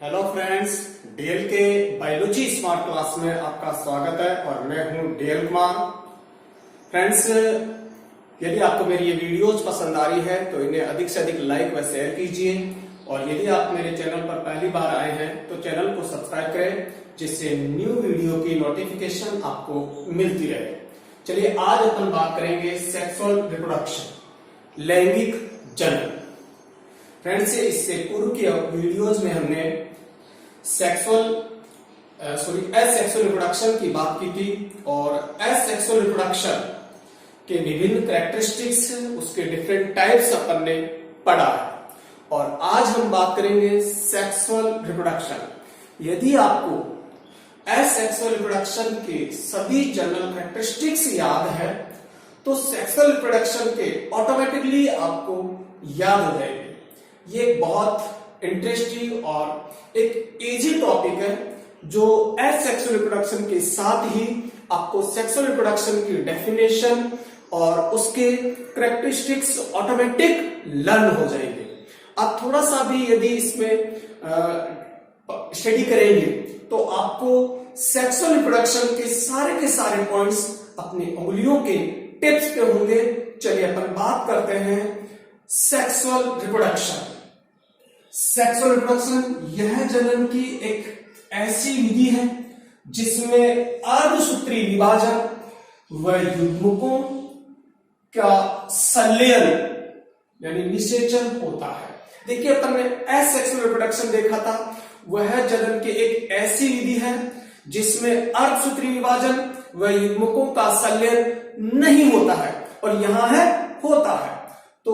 Hello friends, DL के biology smart class में आपका स्वागत है और मैं हूं डीएल कुमार। फ्रेंड्स, यदि आपको मेरी ये वीडियोज पसंद आ रही है तो इन्हें अधिक से अधिक लाइक व शेयर कीजिए और यदि आप मेरे चैनल पर पहली बार आए हैं तो चैनल को सब्सक्राइब करें जिससे न्यू वीडियो की नोटिफिकेशन आपको मिलती रहे। चलिए आज अपन बात करेंगे सेक्सुअल रिप्रोडक्शन, लैंगिक जनन। फ्रेंड्स, इससे पूर्व की वीडियोज में हमने एसेक्सुअल रिप्रोडक्शन की बात की थी और एसेक्सुअल रिप्रोडक्शन के विभिन्न कैरेक्टरिस्टिक्स, उसके डिफरेंट टाइप्स अपन ने पढ़ा है और आज हम बात करेंगे सेक्सुअल रिप्रोडक्शन। यदि आपको एसेक्सुअल रिप्रोडक्शन के सभी जनरल कैरेक्टरिस्टिक्स याद है तो सेक्सुअल रिप्रोडक्शन के ऑटोमेटिकली आपको याद हो जाएंगे। ये एक बहुत इंटरेस्टिंग और एक इजी टॉपिक है जो एसेक्सुअल रिप्रोडक्शन के साथ ही आपको सेक्सुअल रिप्रोडक्शन की डेफिनेशन और उसके कैरेक्टरिस्टिक्स ऑटोमेटिक लर्न हो जाएंगे। आप थोड़ा सा भी यदि इसमें स्टडी करेंगे तो आपको सेक्सुअल रिप्रोडक्शन के सारे पॉइंट्स अपनी उंगलियों के टिप्स पे होंगे। चलिए अपन बात करते हैं सेक्सुअल रिप्रोडक्शन। सेक्सुअल रिप्रोडक्शन यह जनन की एक ऐसी विधि है जिसमें अर्धसूत्री विभाजन व युग्मकों का संलयन यानी निषेचन होता है। देखिए, अपन ने एसेक्सुअल रिप्रोडक्शन देखा था, वह जनन की एक ऐसी विधि है जिसमें अर्धसूत्री विभाजन व युग्मकों का संलयन नहीं होता है और यहां है होता है। तो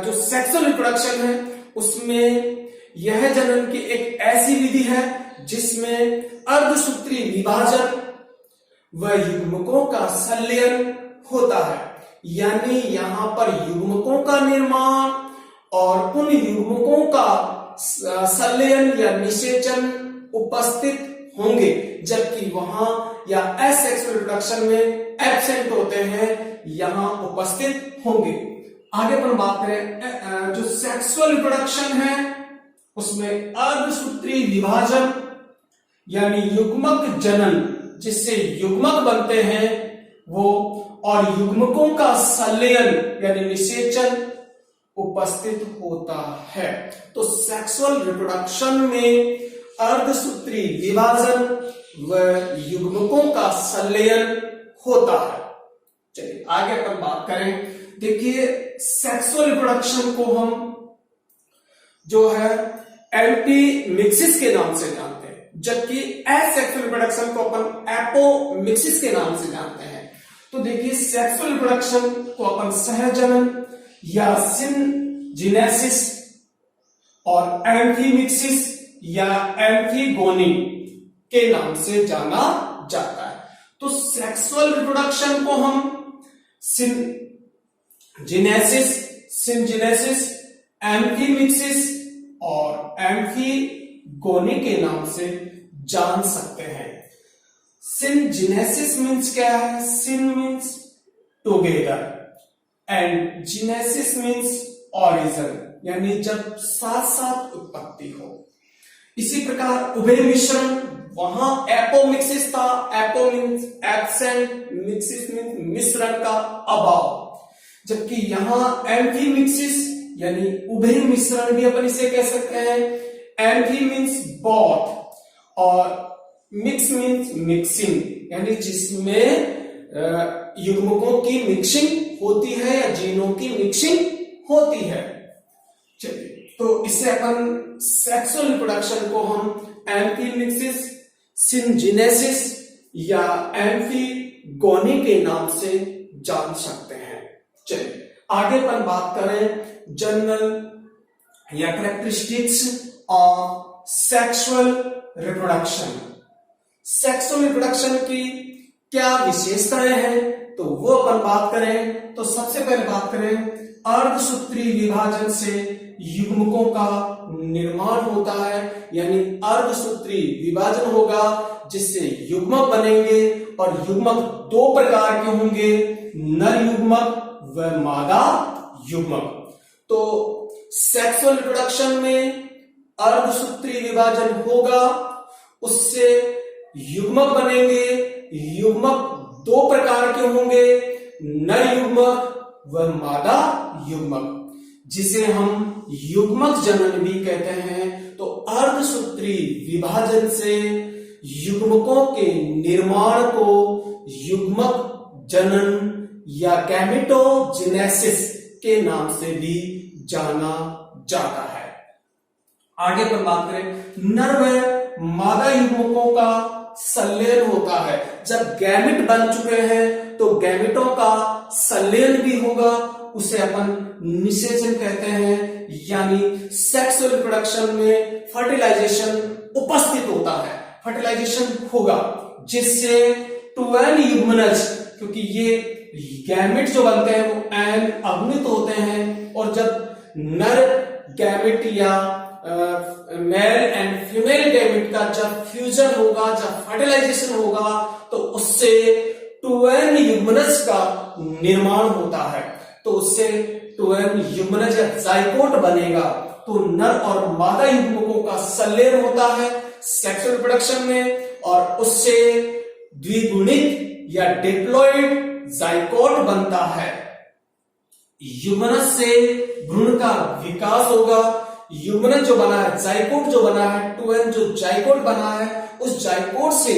जो सेक्सुअल रिप्रोडक्शन है उसमें यह जनन की एक ऐसी विधि है जिसमें अर्धसूत्री विभाजन व युग्मकों का संलयन होता है, यानी यहां पर युग्मकों का निर्माण और उन युग्मकों का संलयन या निषेचन उपस्थित होंगे, जबकि वहां या एसेक्सुअल रिप्रोडक्शन में एब्सेंट होते हैं, यहां उपस्थित होंगे। आगे पर बात करें, जो सेक्सुअल रिप्रोडक्शन है उसमें अर्धसूत्री विभाजन यानी युग्मक जनन जिससे युग्मक बनते हैं वो और युग्मकों का संलयन यानी निषेचन उपस्थित होता है। तो सेक्सुअल रिप्रोडक्शन में अर्धसूत्री विभाजन व युग्मकों का संलयन होता है। चलिए आगे अपन बात करें। देखिए, सेक्सुअल रिप्रोडक्शन को हम जो है एंटीमिक्सिस के नाम से जानते हैं, जबकि एसेक्सुअल रिप्रोडक्शन को अपन एपोमिक्सिस के नाम से जानते हैं। तो देखिए, सेक्सुअल रिप्रोडक्शन को अपन सहजनन या सिनजीनेसिस और एंटीमिक्सिस या एंटीगोनी के नाम से जाना जाता है। तो सेक्सुअल रिप्रोडक्शन को हम सिनजीनेसिस, एंटीमिक्सिस और एंटीगोनी के नाम से जान सकते हैं। सिनजीनेसिस मीन्स क्या है? Syn means together and genesis means origin, यानी जब साथ साथ उत्पत्ति हो। इसी प्रकार उभय मिश्रण, वहां एपोमिक्सिस था, apo means absent, mixes means मिश्रण का अभाव, जबकि यहां एंटीमिक्सिस यानी उभय मिश्रण भी अपन इसे कह सकते हैं। एंटी मीन्स बोथ और मिक्स मीन्स मिक्सिंग, यानी जिसमें युग्मकों की मिक्सिंग होती है या जीनों की मिक्सिंग होती है। चलिए, तो इससे अपन सेक्सुअल रिप्रोडक्शन को हम एंटीमिक्सिस, सिनजीनेसिस या एंटीगोनी के नाम से जान सकते हैं। चलिए आगे पर बात करें जनरल या characteristics of sexual reproduction. Sexual reproduction की क्या विशेषताएं हैं तो वो अपन बात करें तो सबसे पहले बात करें अर्धसूत्री विभाजन से युग्मकों का निर्माण होता है, यानी अर्धसूत्री विभाजन होगा जिससे युग्मक बनेंगे और युग्मक दो प्रकार के होंगे, नर युग्मक व मादा युग्मक। तो सेक्सुअल रिप्रोडक्शन में अर्धसूत्री विभाजन होगा, उससे युग्मक बनेंगे। युग्मक दो प्रकार के होंगे, नर युग्मक व मादा युग्मक, जिसे हम युग्मक जनन भी कहते हैं। तो अर्धसूत्री विभाजन से युग्मकों के निर्माण को युग्मक जनन या गैमेटोजेनेसिस के नाम से भी जाना जाता है। आगे पर बात करें, नर व मादा युग्मकों का संलयन होता है। जब गैमेट बन चुके हैं तो गैमेटों का संलयन भी होगा, उसे अपन निषेचन कहते हैं। यानी सेक्सुअल रिप्रोडक्शन में फर्टिलाइजेशन उपस्थित होता है, फर्टिलाइजेशन होगा, जिससे टू एन युग्मनज, क्योंकि ये गैमेट जो बनते हैं वो एन अगुणित होते हैं, और जब नर गैमेट या मेल एंड फीमेल गैमेट का जब फ्यूजन होगा, जब फर्टिलाइजेशन होगा, तो उससे टू एन युग्मनज का निर्माण होता है। तो उससे टू एन युग्मनज जाइगोट बनेगा। तो नर और मादा युग्मकों का संलयन होता है सेक्सुअल रिप्रोडक्शन में, और उससे द्विगुणित या डिप्लॉइड जाइगोट बनता है। युग्मनज से भ्रूण का विकास होगा। युग्मनज जो बना है, जाइगोट जो बना है, 2n जो जाइगोट बना है, उस जाइगोट से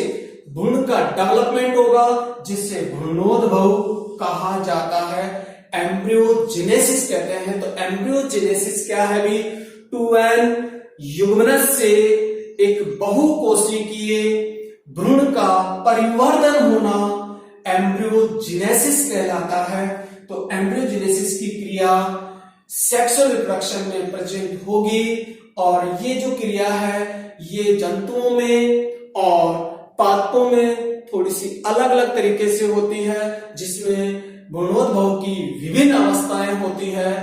भ्रूण का डेवलपमेंट होगा, जिससे भ्रूणोद्भव कहा जाता है, एम्ब्रियोजेनेसिस कहते हैं। तो एम्ब्रियोजेनेसिस क्या है भी? 2n युग्मनज से एक बहुकोशिकीय भ्रूण का परिवर्तन होना एम्ब्रियोजेनेसिस कहलाता है। तो एम्ब्रियोजेनेसिस की क्रिया सेक्सुअल रिप्रोडक्शन में प्रेजेंट होगी, और ये जो क्रिया है ये जंतुओं में और पादपों में थोड़ी सी अलग अलग तरीके से होती है, जिसमें भ्रूणोद्भव की विभिन्न अवस्थाएं होती है,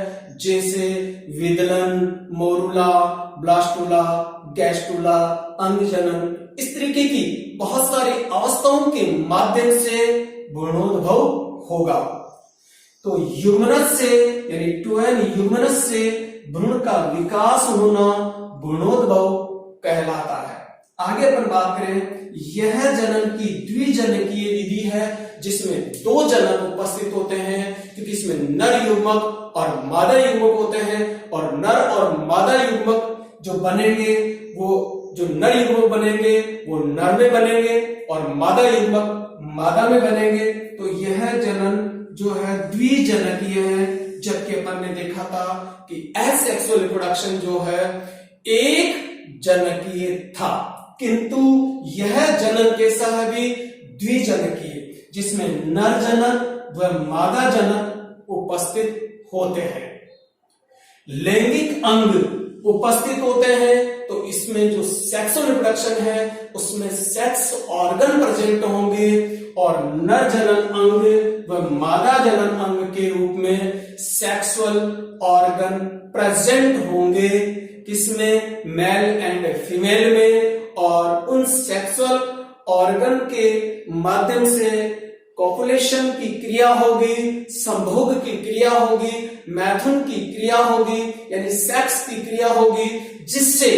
जैसे विदलन, मोरुला, ब्लास्टुला, गैस्टुला, अंगजनन। इस तरीके की बहुत सारी अवस्थाओं के माध्यम से भ्रूणोद्भव होगा। तो युग्मनज से यानी 2n युग्मनज से भ्रूण का विकास होना भ्रूणोद्भव कहलाता है। आगे अपन बात करें, यह जनन की द्विजनकीय विधि है, जिसमें दो जनन उपस्थित होते हैं, क्योंकि इसमें नर युग्मक और मादा युग्मक होते हैं, और नर और मादा युग्मक जो बनेंगे, वो जो नर युग्मक बनेंगे वो नर में बनेंगे, और मादा युग्मक मादा में बनेंगे। तो यह जनन जो है द्विजनकीय है, जबकि अपन ने देखा था कि एसेक्सुअल रिप्रोडक्शन जो है एक जनकीय था, किंतु यह जनन कैसा है भी? द्विजनकीय, जिसमें नर जनन व मादा जनन उपस्थित होते हैं। लैंगिक अंग उपस्थित होते हैं, तो इसमें जो सेक्सुअल रिप्रोडक्शन है उसमें सेक्स ऑर्गन प्रेजेंट होंगे, और नर जनन अंग व मादा जनन अंग के रूप में सेक्सुअल ऑर्गन प्रेजेंट होंगे, किसमें? मेल एंड फीमेल में। और उन सेक्सुअल ऑर्गन के माध्यम से कॉपुलेशन की क्रिया होगी, संभोग की क्रिया होगी, मैथुन की क्रिया होगी, यानी सेक्स की क्रिया होगी, जिससे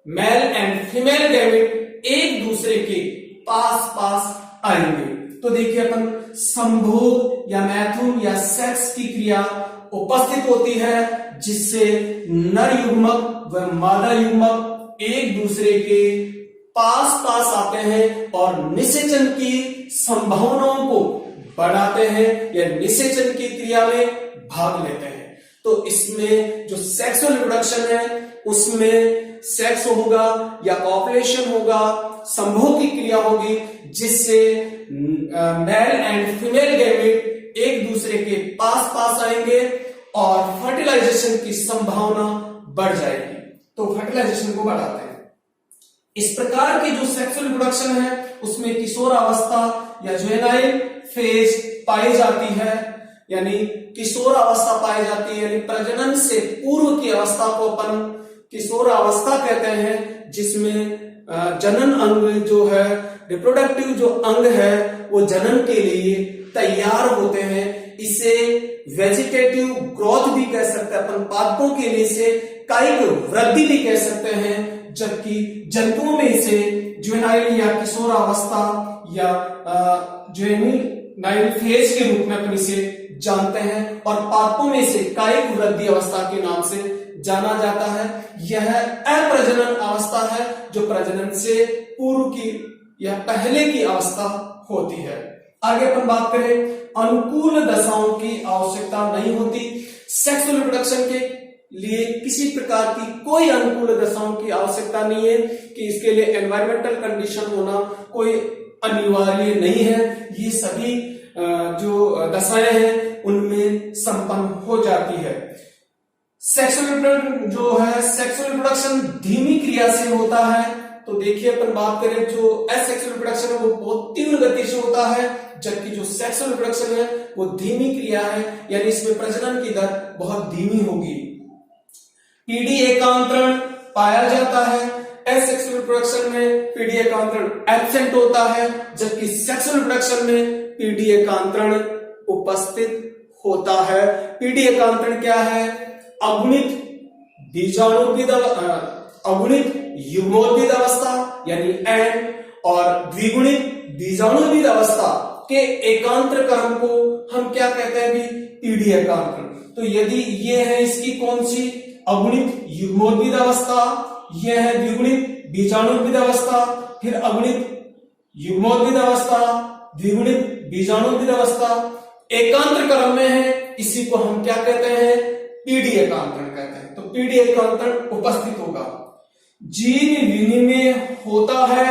मेल एंड फीमेल गैमेट एक दूसरे के पास पास आएंगे। तो देखिए अपन संभोग या मैथुन या सेक्स की क्रिया उपस्थित होती है, जिससे नर युग्मक व मादा युग्मक एक दूसरे के पास पास आते हैं और निषेचन की संभावनाओं को बढ़ाते हैं या निषेचन की क्रिया में भाग लेते हैं। तो इसमें जो सेक्सुअल रिप्रोडक्शन है उसमें सेक्स होगा या कॉपुलेशन होगा, संभोग की क्रिया होगी, जिससे मेल एंड फीमेल गैमेट एक दूसरे के पास पास आएंगे और फर्टिलाइजेशन की संभावना बढ़ जाएगी। तो फर्टिलाइजेशन को बढ़ाते हैं। इस प्रकार की जो सेक्सुअल रिप्रोडक्शन है उसमें किशोर अवस्था या जुवेनाइल फेज पाई जाती है, यानी किशोर अवस्था पाई जाती है, यानी प्रजनन से पूर्व की अवस्था को अपन किशोर अवस्था कहते हैं, जिसमें जनन अंग जो है, रिप्रोडक्टिव जो अंग है वो जनन के लिए तैयार होते हैं। इसे वेजिटेटिव ग्रोथ भी कह सकते हैं अपन, पादपों के लिए इसे कायिक वृद्धि भी कह सकते हैं, जबकि जंतुओं में इसे जुवेनाइल या किशोरावस्था या जुवेनाइल फेज के रूप में अपन इसे जानते हैं, और पादपों में इसे कायिक वृद्धि अवस्था के नाम से जाना जाता है। यह अप्रजनन अवस्था है जो प्रजनन से पूर्व की या पहले की अवस्था होती है। आगे अपन बात करें, अनुकूल दशाओं की आवश्यकता नहीं होती। सेक्सुअल रिप्रोडक्शन के लिए किसी प्रकार की कोई अनुकूल दशाओं की आवश्यकता नहीं है कि इसके लिए एनवायरमेंटल कंडीशन होना कोई अनिवार्य नहीं है। ये सभी जो दशाएं हैं उनमें संपन्न हो जाती है। सेक्सुअल जो है सेक्सुअल रिप्रोडक्शन धीमी क्रिया से होता है। तो देखिए अपन बात करें, जो एसेक्सुअल रिप्रोडक्शन है वो बहुत तीव्र गति से होता है, जबकि जो सेक्सुअल रिप्रोडक्शन है वो धीमी क्रिया है, यानी इसमें प्रजनन की दर बहुत धीमी होगी। पीढ़ी एकांतरण पाया जाता है। एसेक्सुअल रिप्रोडक्शन में पीढ़ी एकांतरण एब्सेंट होता है, जबकि सेक्सुअल रिप्रोडक्शन में पीढ़ी एकांतरण उपस्थित होता है। पीढ़ी एकांतरण क्या है? अगुणित बीजाणुविद अगुणित युग्मोद्भिद अवस्था यानी एंड और द्विगुणित बीजाणुविद अवस्था के एकांतर क्रम को हम क्या कहते हैं? भी पीढ़ी एकांतरण। तो यदि ये है इसकी कौन सी? अगुणित युग्मोद्भिद अवस्था, यह है द्विगुणित बीजाणुविद अवस्था, फिर अगुणित युग्मोद्भिद अवस्था, द्विगुणित बीजाणुविद अवस्था एकांतर क्रम में है, इसी को हम क्या कहते हैं? पीढ़ी एकांतरण कहते हैं। तो पीढ़ी एकांतरण उपस्थित होगा। जीन विनिमय होता है,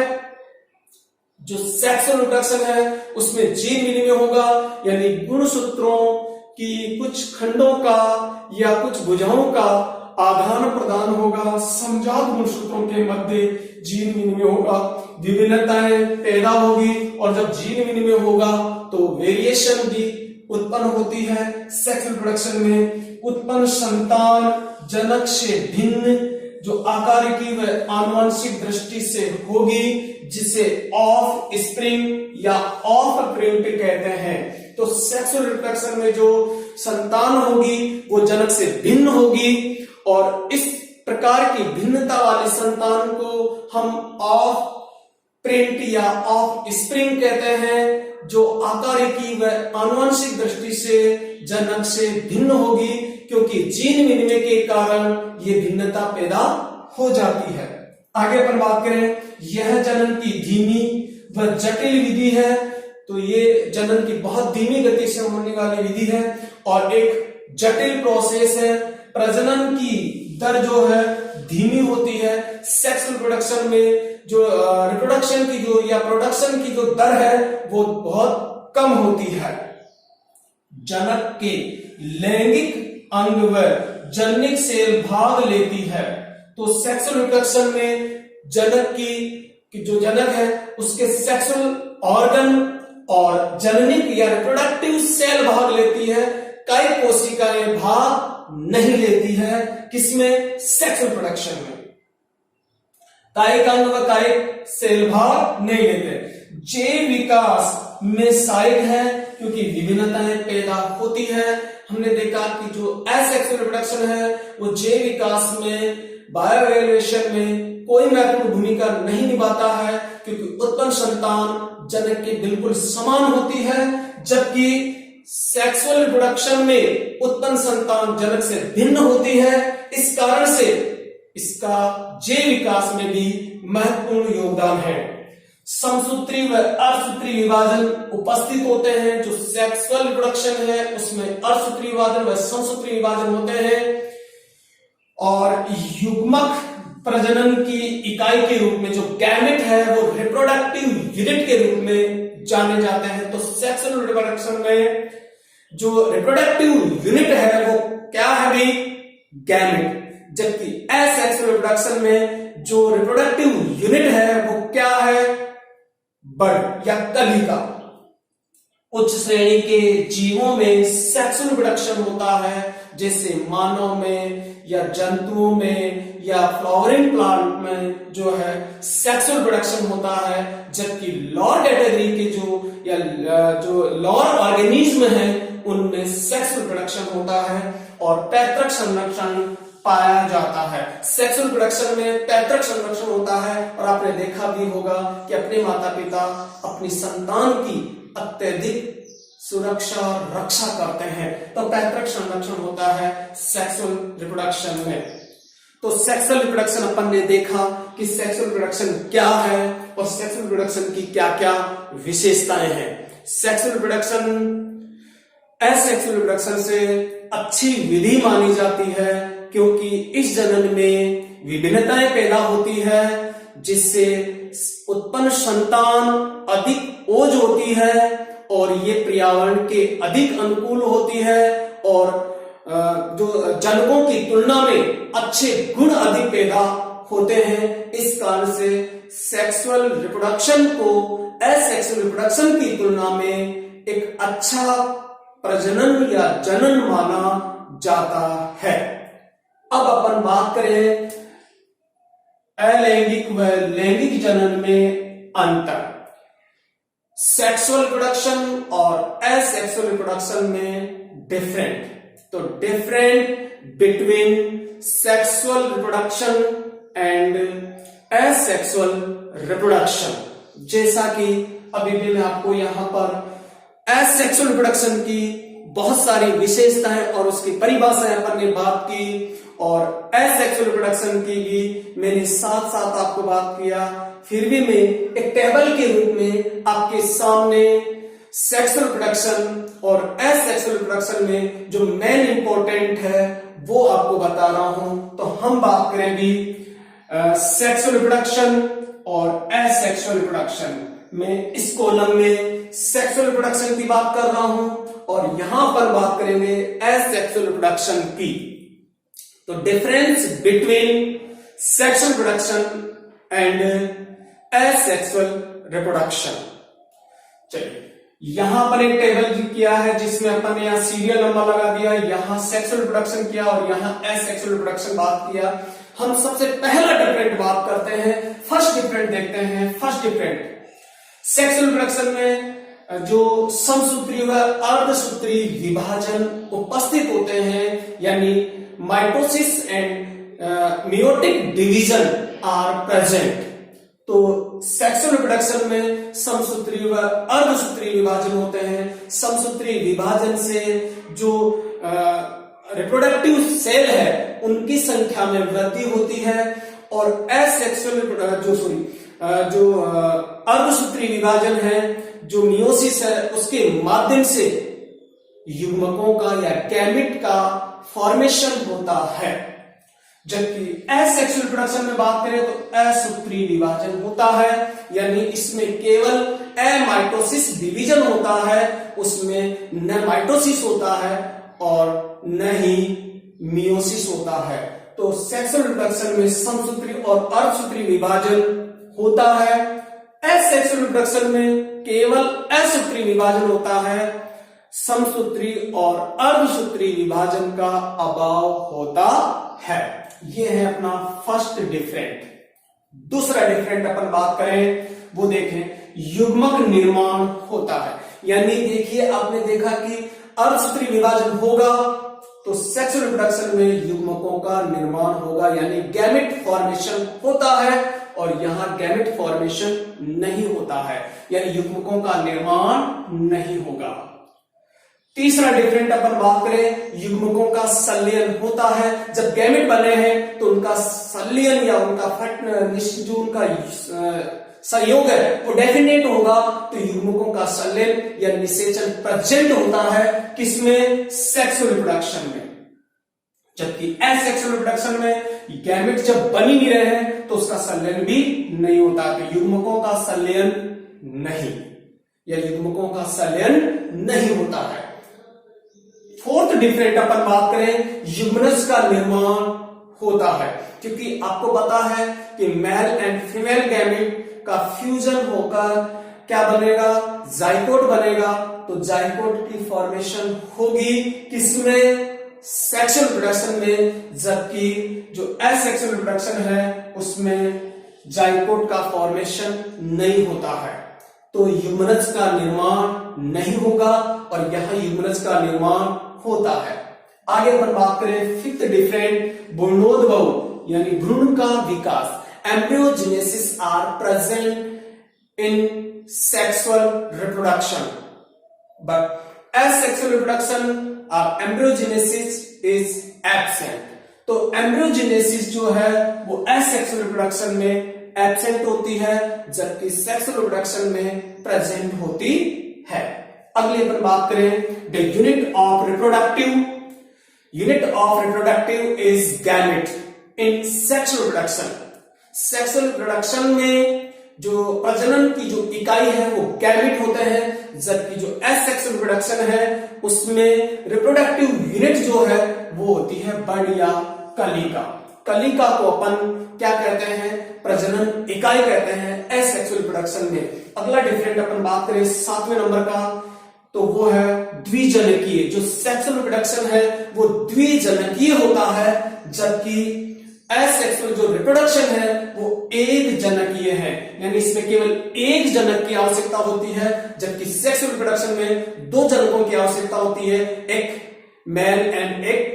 जो सेक्सुअल रिप्रोडक्शन है उसमें जीन विनिमय होगा, यानी गुणसूत्रों की कुछ खंडों का या कुछ भुजाओं का आदान प्रदान होगा। समजात गुणसूत्रों के मध्य जीन विनिमय होगा, विभिन्नताएं पैदा होगी, और जब जीन विनिमय होगा तो वेरिएशन भी उत्पन्न होती है। सेक्सुअल रिप्रोडक्शन में उत्पन्न संतान जनक से भिन्न जो आकार की व आनुवंशिक दृष्टि से होगी, जिसे ऑफ स्प्रिंग या ऑफ प्रिंट कहते हैं। तो सेक्सुअल रिप्रोडक्शन में जो संतान होगी वो जनक से भिन्न होगी, और इस प्रकार की भिन्नता वाले संतान को हम ऑफ प्रिंट या ऑफ स्प्रिंग कहते हैं, जो आकारिकी व आनुवंशिक दृष्टि से जनक से भिन्न होगी, क्योंकि जीन विनिमय के कारण ये भिन्नता पैदा हो जाती है। आगे अपन बात करें, यह जनन की धीमी व जटिल विधि है। तो ये जनन की बहुत धीमी गति से होने वाली विधि है और एक जटिल प्रोसेस है। प्रजनन की दर जो है धीमी होती है। सेक्सुअल प्रोडक्शन में जो रिप्रोडक्शन की जो या प्रोडक्शन की जो दर है वो बहुत कम होती है। जनक के लैंगिक अंग व जननिक सेल भाग लेती है। तो सेक्सुअल रिप्रोडक्शन में जनक की जो जनक है उसके सेक्सुअल ऑर्गन और जननिक या रिप्रोडक्टिव सेल भाग लेती है। कई कोशिकाएं भाग नहीं लेती है। किसमें? सेक्सुअल प्रोडक्शन में। कायिक अंग व कायिक सेल भाग नहीं लेते। जैव विकास में सहायक है क्योंकि विभिन्नताएं पैदा होती है। हमने देखा कि जो एसेक्सुअल रिप्रोडक्शन है वो जैव विकास में बायोवेरिएशन में कोई महत्वपूर्ण भूमिका नहीं निभाता है, क्योंकि उत्पन्न संतान जनक के बिल्कुल समान होती है, जबकि सेक्सुअल रिप्रोडक्शन में उत्पन्न संतान जनक से भिन्न होती है। इस कारण से इसका जैव विकास में भी महत्वपूर्ण योगदान है। समसूत्री व अर्धसूत्री विभाजन उपस्थित होते हैं। जो सेक्सुअल रिप्रोडक्शन है उसमें अर्धसूत्री विभाजन व समसूत्री विभाजन होते हैं, और युग्मक प्रजनन की इकाई के रूप में जो गैमेट है वो रिप्रोडक्टिव यूनिट के रूप में जाने जाते हैं। तो सेक्सुअल रिप्रोडक्शन में जो रिप्रोडक्टिव यूनिट है वो क्या है भाई? गैमेट। जबकि एसेक्सुअल रिप्रोडक्शन में जो रिप्रोडक्टिव यूनिट है वो क्या है? बड या कलिका। उच्च श्रेणी के जीवों में सेक्सुअल रिप्रोडक्शन होता है, जैसे मानव में या जंतुओं में या फ्लावरिंग प्लांट में जो है सेक्सुअल रिप्रोडक्शन होता है। जबकि लोअर कैटेगरी के जो लोअर ऑर्गेनिज्म है उनमें सेक्सुअल रिप्रोडक्शन होता है। और पैतृक संरक्षण पाया जाता है। सेक्सुअल रिप्रोडक्शन में पैतृक संरक्षण होता है और आपने देखा भी होगा कि अपने माता पिता अपनी संतान की अत्यधिक सुरक्षा और रक्षा करते हैं, तो पैतृक संरक्षण होता है सेक्सुअल रिप्रोडक्शन में। तो सेक्सुअल रिप्रोडक्शन अपन ने देखा कि सेक्सुअल रिप्रोडक्शन क्या है और सेक्सुअल रिप्रोडक्शन की क्या क्या विशेषताएं हैं। सेक्सुअल रिप्रोडक्शन एसेक्सुअल रिप्रोडक्शन से अच्छी विधि मानी जाती है, क्योंकि इस जनन में विभिन्नताएं पैदा होती है जिससे उत्पन्न संतान अधिक ओज होती है और ये पर्यावरण के अधिक अनुकूल होती है और जो जनकों की तुलना में अच्छे गुण अधिक पैदा होते हैं। इस कारण से सेक्सुअल रिप्रोडक्शन को एसेक्सुअल रिप्रोडक्शन की तुलना में एक अच्छा प्रजनन या जनन माना जाता है। अब अपन बात करें अलैंगिक व लैंगिक जनन में अंतर। सेक्सुअल रिप्रोडक्शन और एसेक्सुअल रिप्रोडक्शन में डिफरेंट, तो different between sexual reproduction and asexual reproduction. जैसा कि अभी भी मैं आपको यहां पर एसेक्सुअल रिप्रोडक्शन की बहुत सारी विशेषताएं और उसकी परिभाषाएं अपन ने बात की और एसेक्सुअल रिप्रोडक्शन की भी मैंने साथ साथ आपको बात किया। फिर भी मैं एक टेबल के रूप में आपके सामने सेक्सुअल रिप्रोडक्शन और एसेक्सुअल रिप्रोडक्शन में जो मेन इंपॉर्टेंट है वो आपको बता रहा हूं। तो हम बात करें भी सेक्सुअल रिप्रोडक्शन और एसेक्सुअल रिप्रोडक्शन में, इस कॉलम में सेक्सुअल रिप्रोडक्शन की बात कर रहा हूं और यहां पर बात करेंगे एसेक्सुअल रिप्रोडक्शन की। तो difference between sexual reproduction and asexual reproduction. चलिए यहां पर एक टेबल किया है जिसमें अपन ने यहां सीरियल नंबर लगा दिया, यहां सेक्सुअल रिप्रोडक्शन किया और यहां एसेक्सुअल रिप्रोडक्शन बात किया। हम सबसे पहला डिफरेंट बात करते हैं, फर्स्ट डिफरेंट देखते हैं। फर्स्ट डिफरेंट सेक्सुअल रिप्रोडक्शन में जो समसूत्री व अर्धसूत्री विभाजन उपस्थित होते हैं, यानी mitosis and meiotic division are present. तो सेक्सुअल रिप्रोडक्शन में समसूत्री व अर्धसूत्री विभाजन होते हैं। समसूत्री विभाजन से जो रिप्रोडक्टिव सेल है उनकी संख्या में वृद्धि होती है और एसेक्सुअल जो अर्धसूत्री विभाजन है, जो मियोसिस है, उसके माध्यम से युग्मकों का या गैमेट का फॉर्मेशन होता है। जबकि एसेक्सुअल रिप्रोडक्शन में बात करें तो असूत्री विभाजन होता है, यानी इसमें केवल एमाइटोसिस डिवीजन होता है, उसमें न माइटोसिस होता है और न ही मियोसिस होता है। तो सेक्सुअल रिप्रोडक्शन में समसूत्री और अर्धसूत्री विभाजन होता है, एसेक्सुअल रिप्रोडक्शन में केवल असूत्री विभाजन होता है, समसूत्री और अर्धसूत्री विभाजन का अभाव होता है। यह है अपना फर्स्ट डिफरेंट। दूसरा डिफरेंट अपन बात करें वो देखें, युग्मक निर्माण होता है। यानी देखिए आपने देखा कि अर्धसूत्री विभाजन होगा तो सेक्सुअल रिप्रोडक्शन में युग्मकों का निर्माण होगा, यानी गैमेट फॉर्मेशन होता है और यहां गैमेट फॉर्मेशन नहीं होता है, यानी युग्मकों का निर्माण नहीं होगा। तीसरा डिफरेंट अपन बात करें, युग्मकों का संलयन होता है। जब गैमेट बने हैं तो उनका संलयन या उनका जो उनका सहयोग है वो डेफिनेट होगा, तो युग्मकों का संलयन या निषेचन प्रेजेंट होता है किसमें? सेक्सुअल रिप्रोडक्शन में। जबकि एसेक्सुअल रिप्रोडक्शन में गैमेट जब बन ही नहीं रहे हैं तो उसका संलयन भी नहीं होता, तो युग्मकों का संलयन नहीं या युग्मकों का संलयन नहीं होता है। फोर्थ डिफरेंट अपन बात करें, युग्मनज का निर्माण होता है, क्योंकि आपको पता है कि मेल एंड फीमेल गैमेट का फ्यूजन होकर क्या बनेगा? जाइकोट बनेगा। तो जाइकोट की फॉर्मेशन होगी किसमें? सेक्सुअल रिप्रोडक्शन में, जबकि जो एसेक्सुअल रिप्रोडक्शन है उसमें जाइकोट का फॉर्मेशन नहीं होता है, तो युग्मनज का निर्माण नहीं होगा और यहां युग्मनज का निर्माण होता है। आगे अपन बात करें फिफ्थ डिफरेंट, भ्रूणोद्भव यानी भ्रूण का विकास। Embryogenesis are present in sexual reproduction but asexual reproduction और एम्ब्रियोजेनेसिस इज एब्सेंट। तो एम्ब्रियोजेनेसिस जो है वो एसेक्सुअल रिप्रोडक्शन में एब्सेंट होती है, जबकि सेक्सुअल रिप्रोडक्शन में प्रेजेंट होती है। अगली अपन बात करें the unit of reproductive is gamete in sexual reproduction. Sexual reproduction में जो प्रजनन की जो इकाई है वो गैमेट होते हैं, जबकि जो एसेक्सुअल रिप्रोडक्शन है उसमें रिप्रोडक्टिव यूनिट जो है वो होती है बर्ड या कलिका। कलिका को अपन क्या कहते हैं, प्रजनन इकाई कहते हैं एसेक्सुअल रिप्रोडक्शन में। अगला डिफरेंट अपन बात करें 7वें नंबर का, तो वो है द्विजनकीय। जो सेक्सुअल रिप्रोडक्शन है वो द्विजनकीय होता है, जबकि एसेक्सुअल जो रिप्रोडक्शन है वो एक जनकीय है, यानी इसमें केवल एक जनक की आवश्यकता होती है, जबकि सेक्सुअल रिप्रोडक्शन में दो जनकों की आवश्यकता होती है, एक मेल एंड एक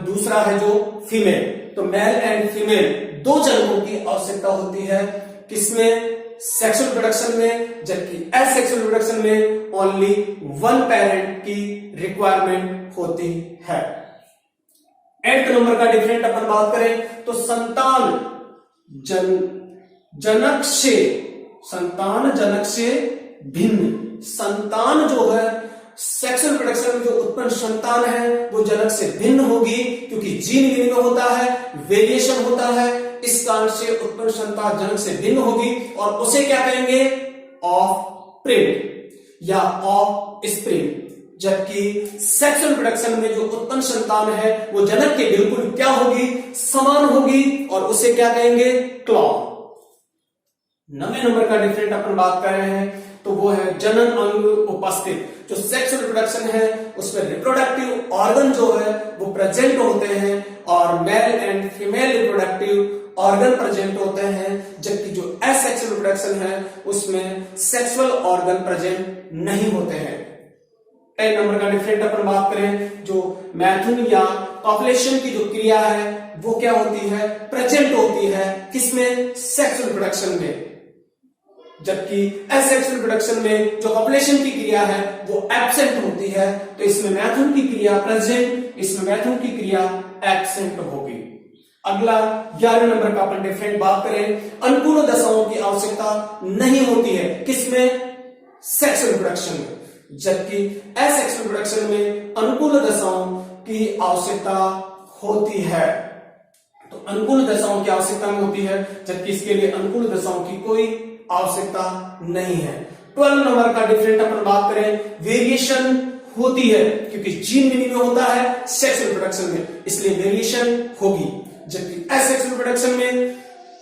दूसरा है जो फीमेल। तो मेल एंड फीमेल दो जनकों की आवश्यकता होती है किसमें, सेक्सुअल रिप्रोडक्शन में, जबकि एसेक्सुअल रिप्रोडक्शन में ओनली वन पेरेंट की रिक्वायरमेंट होती है। 8th नंबर का डिफरेंट अपन बात करें तो संतान जनक से भिन्न। संतान जो है सेक्सुअल रिप्रोडक्शन में जो उत्पन्न संतान है वो जनक से भिन्न होगी, क्योंकि जीन विनिमय होता है, वेरिएशन होता है, इस कारण से उत्पन्न संतान जनक से भिन्न होगी और उसे क्या कहेंगे, ऑफ प्रिंट या ऑफ स्प्रिंग। जबकि सेक्सुअल रिप्रोडक्शन में जो उत्पन्न संतान है वो जनक के बिल्कुल क्या होगी, समान होगी और उसे क्या कहेंगे, क्लॉन। 9वें नंबर का डिफरेंट अपन बात कर रहे हैं तो वो है जनन अंग उपस्थित। जो सेक्सुअल रिप्रोडक्शन है उसमें रिप्रोडक्टिव ऑर्गन जो है वो प्रेजेंट होते हैं और male and female reproductive organ present होते हैं, जबकि जो एसेक्सुअल रिप्रोडक्शन है उसमें सेक्सुअल ऑर्गन प्रेजेंट नहीं होते हैं। 10 नंबर का डिफरेंट अपन बात करें जो मैथुन या कॉपुलेशन की जो क्रिया है वो क्या होती है, प्रेजेंट होती है किसमें, सेक्सुअल रिप्रोडक्शन में, जबकि एसेक्सुअल रिप्रोडक्शन में जो कॉपुलेशन की क्रिया है वो एब्सेंट होती है। तो इसमें मैथुन की क्रिया प्रेजेंट, इसमें मैथुन की क्रिया एब्सेंट होगी। अगला 11 नंबर का अपन डिफरेंट बात करें, अनुकूल दशाओं की आवश्यकता नहीं होती है किसमें, सेक्सुअल रिप्रोडक्शन में, जबकि एसेक्सुअल रिप्रोडक्शन में अनुकूल दशाओं की आवश्यकता होती है। तो अनुकूल दशाओं की आवश्यकता में होती है, जबकि इसके लिए अनुकूल दशाओं की कोई आवश्यकता नहीं है। 12 नंबर का डिफरेंट अपन बात करें, वेरिएशन होती है क्योंकि जीन विनिमय होता है सेक्सुअल रिप्रोडक्शन में, इसलिए वेरिएशन होगी, जबकि एसेक्सुअल रिप्रोडक्शन में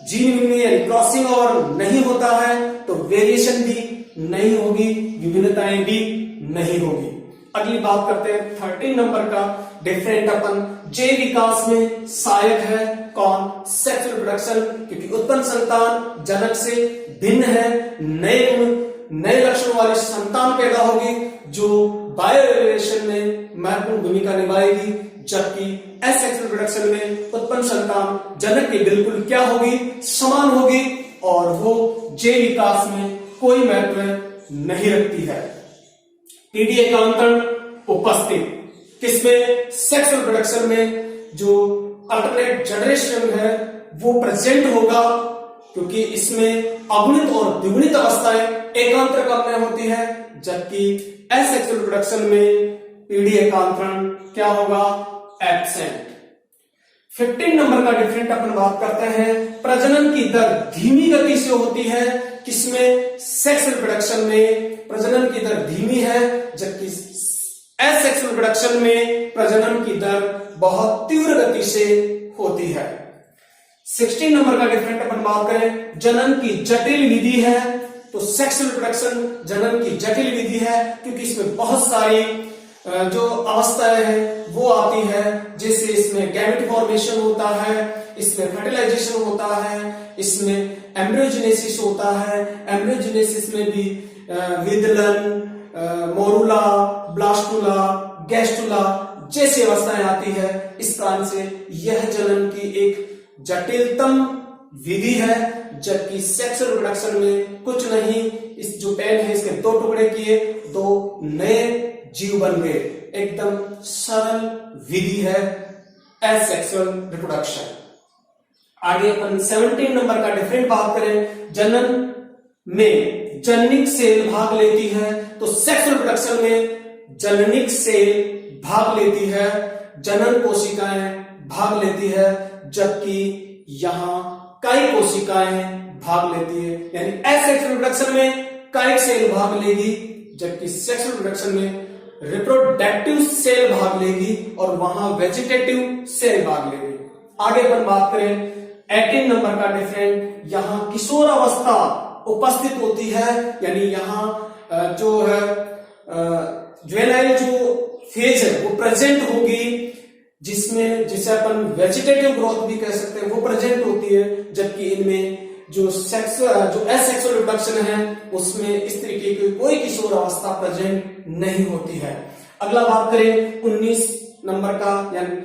जीन विनिमय यानी क्रॉसिंग और नहीं होता है तो वेरिएशन भी नहीं होगी, विभिन्नताएं भी नहीं होगी। अगली बात करते हैं 13 नंबर का डिफरेंट अपन, जैव विकास में सहायक है कौन, सेक्सुअल रिप्रोडक्शन, क्योंकि उत्पन्न संतान जनक से भिन्न है, नए लक्षण वाली संतान पैदा होगी जो बायोरेगुलेशन में महत्वपूर्ण भूमिका निभाएगी, जबकि एसेक्सुअल रिप्रोडक्शन में उत्पन्न संतान जनक के बिल्कुल क्या होगी, समान होगी और वो जैव विकास में कोई महत्व नहीं रखती है। पीढ़ी एकांतरण उपस्थित किसमें, सेक्सुअल रिप्रोडक्शन में जो अल्टरनेट जनरेशन है वो प्रेजेंट होगा, क्योंकि इसमें अगुणित और द्विगुणित अवस्थाएं एकांतर क्रम में होती है, जबकि एसेक्सुअल रिप्रोडक्शन में पीढ़ी एकांतरण क्या होगा, एब्सेंट। 15 नंबर का डिफरेंट अपन बात करते हैं, प्रजनन की दर धीमी गति से होती है किसमें, सेक्सुअल रिप्रोडक्शन में प्रजनन की दर धीमी है, जबकि एसेक्सुअल रिप्रोडक्शन में प्रजनन की दर बहुत तीव्र गति से होती है। 16 नंबर का डिफरेंट अपन बात करें, जनन की जटिल विधि है, तो सेक्सुअल रिप्रोडक्शन जनन की जटिल विधि है क्योंकि इसमें बहुत सारी जो अवस्थाएं हैं वो आती है, जैसे इसमें गैमेट फॉर्मेशन होता है, इसमें फर्टिलाइजेशन होता है, इसमें एम्ब्रियोजेनेसिस होता है, एम्ब्रियोजेनेसिस में भी विदलन, मोरुला, ब्लास्टुला, गैस्टुला जैसी अवस्थाएं आती है, इस कारण से यह जनन की एक जटिलतम विधि है, जबकि सेक्सुअल रिप्रोडक्शन में कुछ नहीं, इस जो पेन है इसके दो टुकड़े किए, दो नए जीव बन गए। एकदम सरल विधि है एसेक्सुअल रिप्रोडक्शन। आगे अपन 17 नंबर का डिफरेंट बात करें, जनन में जननिक सेल भाग लेती है, तो सेक्सुअल रिप्रोडक्शन में जननिक सेल भाग लेती है, जनन कोशिकाएं भाग लेती है, जबकि यहां कायिक कोशिकाएं भाग लेती है। यानी एसेक्सुअल रिप्रोडक्शन में कायिक सेल भाग लेगी, जबकि सेक्सुअल रिप्रोडक्शन में रिप्रोडक्टिव सेल भाग लेगी और वहां वेजिटेटिव सेल भाग लेगी। आगे अपन बात करें 18 नंबर का डिफरेंट, यहां किशोर अवस्था उपस्थित होती है, यानी यहां जो है जुवेनाइल जो फेज है वो प्रेजेंट होगी, जिसे अपन वेजिटेटिव ग्रोथ भी कह सकते हैं, वो प्रेजेंट होती है, जबकि इनमें जो एसेक्सुअल रिप्रोडक्शन है उसमें इस तरीके की कोई किशोर अवस्था प्रेजेंट नहीं होती है। अगला बात करें 19 नंबर का, यानी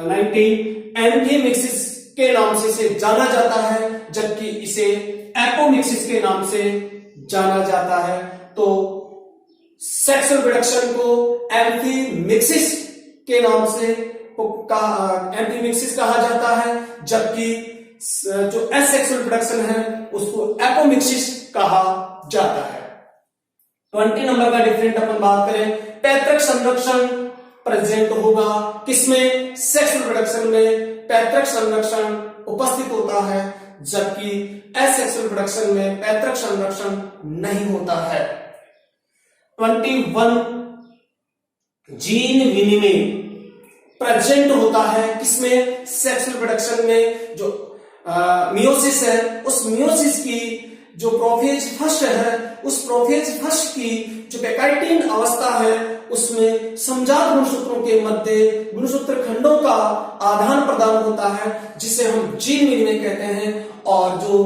19 एंथीमिक्सिस के नाम से इसे जाना जाता है, जबकि इसे एपोमिक्सिस के नाम से जाना जाता है। तो सेक्सुअल रिप्रोडक्शन को एंथीमिक्सिस के नाम से एंथीमिक्सिस कहा जाता है, जबकि जो एसेक्सुअल रिप्रोडक्शन है उसको एपोमिक्सिस कहा जाता है। 20 नंबर का डिफरेंट अपन बात करें, पैतृक संरक्षण प्रेजेंट होगा किसमें, सेक्सुअल रिप्रोडक्शन में पैतृक संरक्षण उपस्थित होता है, जबकि एसेक्सुअल रिप्रोडक्शन में पैतृक संरक्षण नहीं होता है। 21 जीन विनिमय प्रेजेंट होता है किसमें, सेक्सुअल रिप्रोडक्शन में। जो मियोसिस है, उस मियोसिस की जो प्रोफेज फर्स्ट है, उस प्रोफेज फर्स्ट की जो पेकाइटिन अवस्था है उसमें समजात गुणसूत्रों के मध्य गुणसूत्र खंडों का आदान प्रदान होता है, जिसे हम जीन विनिमय कहते हैं। और जो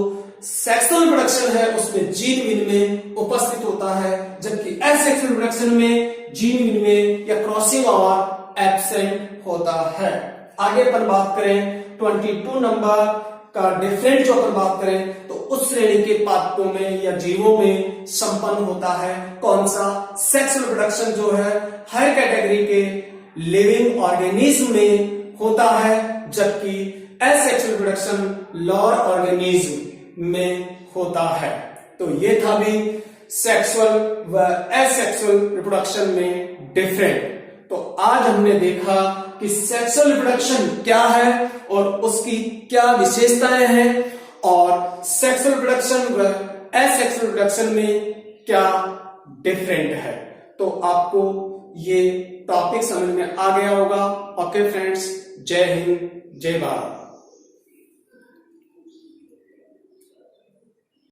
सेक्सुअल रिप्रोडक्शन है उसमें जीन विनिमय उपस्थित होता है, जबकि एसेक्सुअल रिप्रोडक्शन में जीन विनिमय या क्रॉसिंग ओवर एब्सेंट होता है। आगे अपन बात करें 22 नंबर का डिफरेंट, जो अपन बात करें तो उस श्रेणी के पादपों में या जीवों में संपन्न होता है कौन सा, सेक्सुअल रिप्रोडक्शन जो है हायर कैटेगरी के लिविंग ऑर्गेनिज्म में होता है, जबकि एसेक्सुअल रिप्रोडक्शन लोअर ऑर्गेनिज्म में होता है। तो ये था भी सेक्सुअल व एसेक्सुअल रिप्रोडक्शन में डिफरेंट। तो आज हमने देखा कि सेक्सुअल रिप्रोडक्शन क्या है और उसकी क्या विशेषताएं हैं, और सेक्सुअल रिप्रोडक्शन व एसेक्सुअल रिप्रोडक्शन में क्या डिफरेंट है। तो आपको ये टॉपिक समझ में आ गया होगा। ओके फ्रेंड्स, जय हिंद, जय भारत।